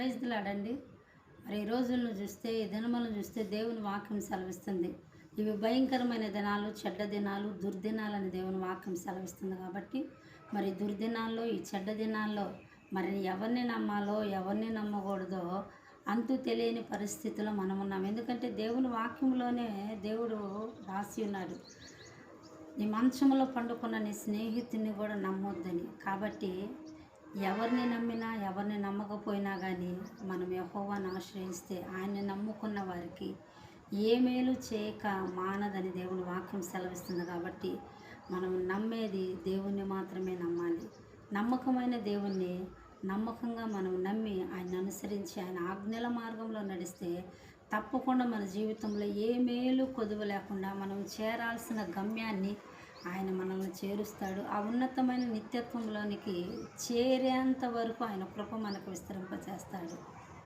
ప్రైజ్లాడండి. మరి ఈ రోజులను చూస్తే, ఈ దినములను చూస్తే దేవుని వాక్యం సెలవిస్తుంది. ఇవి భయంకరమైన దినాలు, చెడ్డ దినాలు, దుర్దినాలని దేవుని వాక్యం సెలవిస్తుంది కాబట్టి, మరి దుర్దినాల్లో, ఈ చెడ్డ దినాల్లో మరి ఎవరిని నమ్మాలో, ఎవరిని నమ్మకూడదో అంతు తెలియని పరిస్థితిలో మనం ఉన్నాం. ఎందుకంటే దేవుని వాక్యంలోనే దేవుడు రాసి ఉన్నాడు. నీ మంచంలో పండుకున్న నీ స్నేహితుడిని కూడా నమ్మొద్దని. కాబట్టి ఎవరిని నమ్మినా, ఎవరిని నమ్మకపోయినా కానీ మనం యెహోవాను ఆశ్రయిస్తే, ఆయన్ని నమ్ముకున్న వారికి ఏ మేలు చేయక మానదని దేవుని వాక్యం సెలవిస్తుంది. కాబట్టి మనం నమ్మేది దేవుణ్ణి మాత్రమే నమ్మాలి. నమ్మకమైన దేవుణ్ణి నమ్మకంగా మనం నమ్మి ఆయన అనుసరించి ఆయన ఆజ్ఞల మార్గంలో నడిస్తే తప్పకుండా మన జీవితంలో ఏ మేలు కొదువ లేకుండా మనం చేరాల్సిన గమ్యాన్ని ఆయన మనల్ని చేరుస్తాడు. ఆ ఉన్నతమైన నిత్యత్వంలోనికి చేరేంత వరకు ఆయన కృప మనకు విస్తరింపచేస్తాడు.